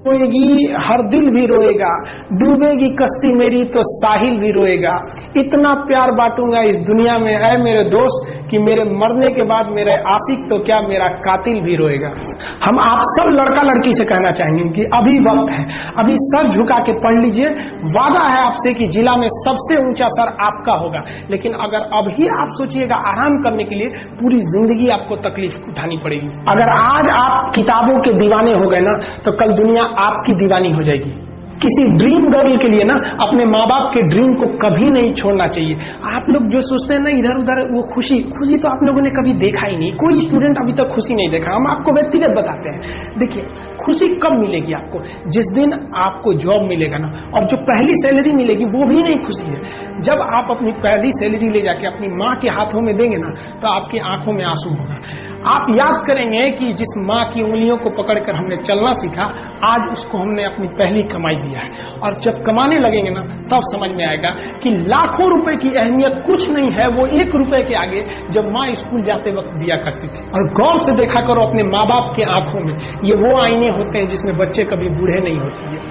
रोएगी हर दिल भी रोएगा, डूबेगी कश्ती मेरी तो साहिल भी रोएगा। इतना प्यार बांटूंगा इस दुनिया में है मेरे दोस्त कि मेरे मरने के बाद मेरे आशिक तो क्या मेरा कातिल भी रोएगा। हम आप सब लड़का लड़की से कहना चाहेंगे कि अभी वक्त है, अभी सर झुका के पढ़ लीजिए। वादा है आपसे कि जिला में सबसे ऊंचा सर आपका होगा, लेकिन अगर अभी आप सोचिएगा आराम करने के लिए, पूरी जिंदगी आपको तकलीफ उठानी पड़ेगी। अगर आज आप किताबों के दीवाने हो गए ना, तो कल दुनिया आपकी दीवानी हो जाएगी। किसी ड्रीम गर्ल के लिए ना अपने माँ बाप के ड्रीम को कभी नहीं छोड़ना चाहिए। आप लोग जो सोचते हैं ना इधर उधर, वो खुशी तो आप लोगों ने कभी देखा ही नहीं। कोई स्टूडेंट अभी तक खुशी नहीं देखा। हम आपको व्यक्तिगत बताते हैं। देखिए, खुशी कब मिलेगी आपको? जिस दिन आपको जॉब मिलेगा ना, और जो पहली सैलरी मिलेगी वो भी नहीं खुशी है। जब आप अपनी पहली सैलरी ले जाके अपनी माँ के हाथों में देंगे ना, तो आपकी आंखों में आंसू होगा। आप याद करेंगे कि जिस माँ की उंगलियों को पकड़कर हमने चलना सीखा, आज उसको हमने अपनी पहली कमाई दिया है। और जब कमाने लगेंगे ना, तब समझ में आएगा कि लाखों रुपए की अहमियत कुछ नहीं है, वो 1 रुपए के आगे जब माँ स्कूल जाते वक्त दिया करती थी। और गौर से देखा करो अपने माँ बाप के आंखों में, ये वो आईने होते हैं जिसमें बच्चे कभी बूढ़े नहीं होती है।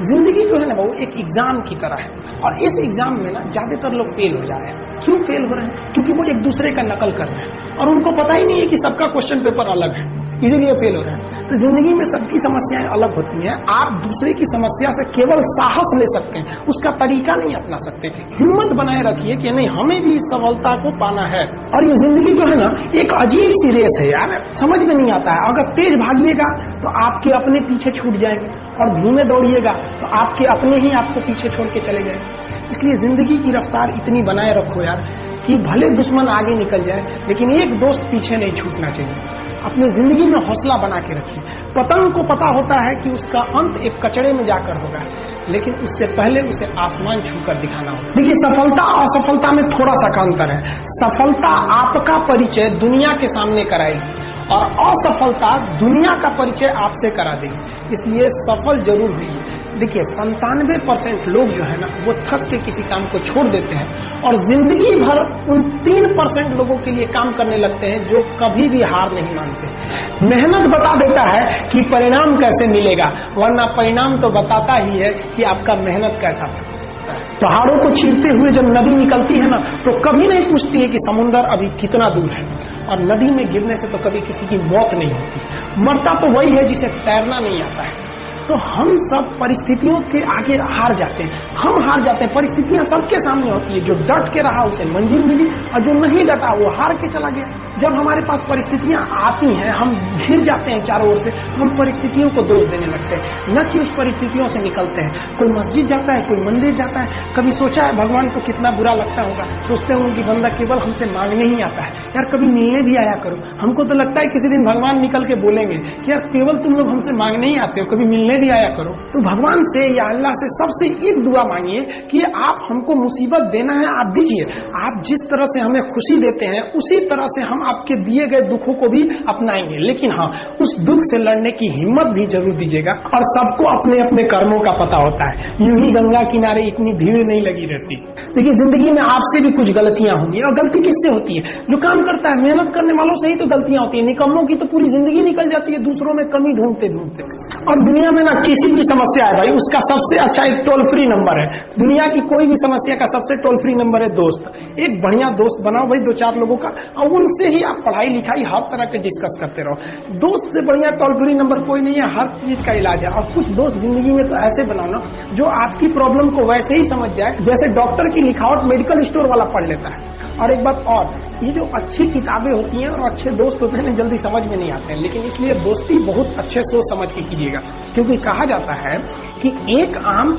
जिंदगी जो है ना वो एक एग्जाम की तरह है, और इस एग्जाम में ना ज्यादातर लोग फेल हो जा रहे हैं। क्यों फेल हो रहे हैं? क्योंकि वो एक दूसरे का नकल कर रहे हैं और उनको पता ही नहीं है कि सबका क्वेश्चन पेपर अलग है, इसीलिए फेल हो रहे हैं। तो जिंदगी में सबकी समस्याएं अलग होती हैं। आप दूसरे की समस्या से केवल साहस ले सकते हैं, उसका तरीका नहीं अपना सकते। हिम्मत बनाए रखिए कि नहीं, हमें भी इस सफलता को पाना है। और ये जिंदगी जो है ना एक अजीब सी रेस है यार, समझ में नहीं आता है। अगर तेज भागिएगा तो आपके अपने पीछे छूट जाएंगे, और धीमे दौड़िएगा तो आपके अपने ही आपको पीछे छोड़ के चले जाएंगे। इसलिए जिंदगी की रफ्तार इतनी बनाए रखो यार कि भले दुश्मन आगे निकल जाए, लेकिन एक दोस्त पीछे नहीं छूटना चाहिए। अपनी जिंदगी में हौसला बना के रखिए। पतंग को पता होता है कि उसका अंत एक कचड़े में जाकर होगा, लेकिन उससे पहले उसे आसमान छूकर दिखाना होगा। देखिए, सफलता और असफलता में थोड़ा सा अंतर है। सफलता आपका परिचय दुनिया के सामने कराएगी, और असफलता दुनिया का परिचय आपसे करा देगी। इसलिए सफल जरूर हुई। देखिए, 97% लोग जो है ना वो थक के किसी काम को छोड़ देते हैं, और जिंदगी भर उन 3% लोगों के लिए काम करने लगते हैं जो कभी भी हार नहीं मानते। मेहनत बता देता है कि परिणाम कैसे मिलेगा, वरना परिणाम तो बताता ही है कि आपका मेहनत कैसा था। पहाड़ों को चीरते हुए जब नदी निकलती है ना, तो कभी नहीं पूछती है कि समुद्र अभी कितना दूर है। और नदी में गिरने से तो कभी किसी की मौत नहीं होती। मरता तो वही है जिसे तैरना नहीं आता है। तो हम सब परिस्थितियों के आगे हार जाते हैं। हम हार जाते हैं, परिस्थितियां सबके सामने होती है। जो डट के रहा उसे मंजिल मिली, और जो नहीं डटा वो हार के चला गया। जब हमारे पास परिस्थितियां आती हैं, हम घिर जाते हैं चारों ओर से, हम परिस्थितियों को दोष देने लगते हैं, न कि उस परिस्थितियों से निकलते हैं। कोई मस्जिद जाता है, कोई मंदिर जाता है, कभी सोचा है भगवान को कितना बुरा लगता होगा? सोचते होंगे कि बंदा केवल हमसे मांगने ही आता है, यार कभी मिलने भी आया करो। हमको तो लगता है किसी दिन भगवान निकल के बोलेंगे कि यार केवल तुम लोग हमसे मांगने ही आते हो, कभी मिलने भी आया करो। तो भगवान से या अल्लाह से सबसे एक दुआ मांगिए कि आप हमको मुसीबत देना है, आप दीजिए। आप जिस तरह से हमें खुशी देते हैं, उसी तरह से हम आपके दिए गए दुखों को भी अपनाएंगे। लेकिन हाँ, उस दुख से लड़ने की हिम्मत भी जरूर दीजिएगा। और सबको अपने अपने कर्मों का पता होता है, यूं ही गंगा किनारे इतनी भीड़ नहीं लगी रहती। देखिए, जिंदगी में आपसे भी कुछ गलतियां होंगी, और गलती किससे होती है? जो काम करता है, मेहनत करने वालों से ही तो गलतियां होती है। निकम्मों की तो पूरी जिंदगी निकल जाती है दूसरों में कमी ढूंढते ढूंढते। और दुनिया में ना किसी की समस्या है भाई, उसका सबसे अच्छा एक टोल फ्री नंबर है। दुनिया की कोई भी समस्या का सबसे टोल फ्री नंबर है दोस्त। एक बढ़िया दोस्त बनाओ भाई, 2-4 लोगों का, और उनसे ही आप पढ़ाई लिखाई हर तरह के डिस्कस करते रहो। दोस्त से बढ़िया टोल फ्री नंबर कोई नहीं है, हर चीज का इलाज है। और कुछ दोस्त जिंदगी में तो ऐसे बनाओ ना जो आपकी प्रॉब्लम को वैसे ही समझ जाए जैसे डॉक्टर की लिखावट मेडिकल स्टोर वाला पढ़ लेता है। और एक बात और, ये जो अच्छी किताबें होती हैं और अच्छे दोस्त होते हैं जल्दी समझ में नहीं आते हैं, लेकिन इसलिए दोस्ती बहुत अच्छे सोच समझ के कीजिएगा। क्योंकि कहा जाता है कि एक आम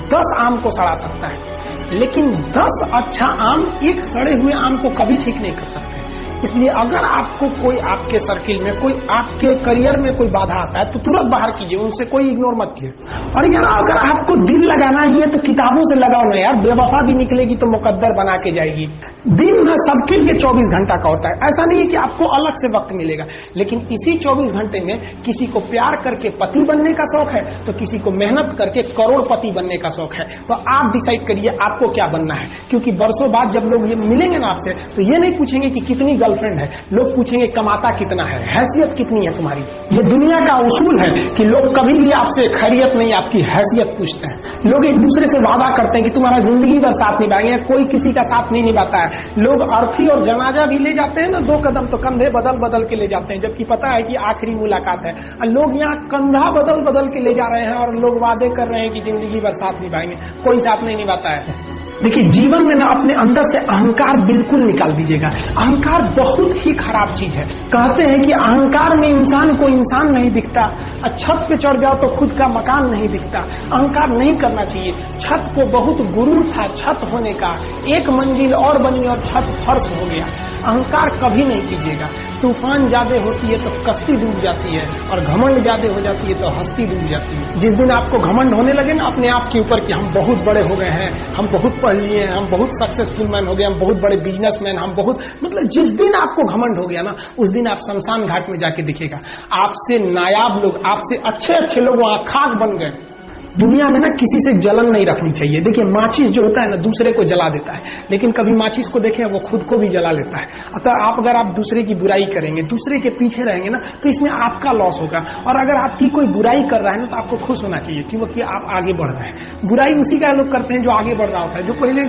10 आम को सड़ा सकता है, लेकिन 10 अच्छा आम एक सड़े हुए आम को कभी ठीक नहीं कर सकते। इसलिए अगर आपको कोई आपके सर्किल में, कोई आपके करियर में कोई बाधा आता है तो तुरंत बाहर कीजिए, उनसे कोई इग्नोर मत कीजिए। और यार अगर आपको दिल लगाना ही है तो किताबों से लगाओ ना यार, बेवफा भी निकलेगी तो मुकद्दर बना के जाएगी। दिन में सबके लिए 24 घंटा का होता है। ऐसा नहीं है कि आपको अलग से वक्त मिलेगा, लेकिन इसी 24 घंटे में किसी को प्यार करके पति बनने का शौक है तो किसी को मेहनत करके करोड़पति बनने का शौक है। तो आप डिसाइड करिए आपको क्या बनना है। क्योंकि बरसों बाद जब लोग ये मिलेंगे ना आपसे, तो ये नहीं पूछेंगे कि कितनी गर्लफ्रेंड है, लोग पूछेंगे कमाता कितना है, हैसियत कितनी है तुम्हारी। ये दुनिया का उसूल है कि लोग कभी भी आपसे खैरियत नहीं, आपकी हैसियत पूछते हैं। लोग एक दूसरे से वादा करते हैं कि तुम्हारा जिंदगी भर साथ निभाएंगे, कोई किसी का साथ नहीं निभाता है। लोग अर्थी और जनाजा भी ले जाते हैं ना 2 कदम, तो कंधे बदल बदल के ले जाते हैं, जबकि पता है कि आखिरी मुलाकात है। और लोग यहाँ कंधा बदल बदल के ले जा रहे हैं और लोग वादे कर रहे हैं कि जिंदगी भर साथ निभाएंगे, कोई साथ नहीं निभाता है। देखिए, जीवन में ना अपने अंदर से अहंकार बिल्कुल निकाल दीजिएगा। अहंकार बहुत ही खराब चीज है। कहते हैं कि अहंकार में इंसान को इंसान नहीं दिखता, और छत पे चढ़ जाओ तो खुद का मकान नहीं दिखता। अहंकार नहीं करना चाहिए। छत को बहुत गुरूर था छत होने का, 1 मंजिल और बनी और छत फर्श हो गया। अहंकार कभी नहीं कीजिएगा। तूफान ज्यादा होती है तो कश्ती डूब जाती है, और घमंड ज्यादा हो जाती है तो हस्ती डूब जाती है। जिस दिन आपको घमंड होने लगे ना अपने आप के ऊपर कि हम बहुत बड़े हो गए हैं, हम बहुत पढ़ लिए हैं, हम बहुत सक्सेसफुल मैन हो गए, हम बहुत बड़े बिजनेसमैन, हम बहुत, मतलब जिस दिन आपको घमंड हो गया ना, उस दिन आप शमशान घाट में जाके दिखेगा आपसे नायाब लोग, आपसे अच्छे अच्छे लोग वहां खाक बन गए। दुनिया में ना किसी से जलन नहीं रखनी चाहिए। देखिए, माचिस जो होता है ना दूसरे को जला देता है, लेकिन कभी माचिस को देखें वो खुद को भी जला लेता है। अतः अगर आप दूसरे की बुराई करेंगे, दूसरे के पीछे रहेंगे ना, तो इसमें आपका लॉस होगा। और अगर आपकी कोई बुराई कर रहा है ना, तो आपको खुश होना चाहिए क्योंकि आप आगे बढ़ रहे हैं। बुराई उसी का लोग करते हैं जो आगे बढ़ रहा होता है, जो पहले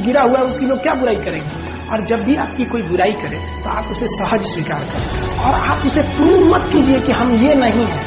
गिरा हुआ है उसकी लोग क्या बुराई करेंगे। और जब भी आपकी कोई बुराई करे तो आप उसे सहज स्वीकार करें, और आप उसे प्रूव मत कीजिए कि हम ये नहीं है।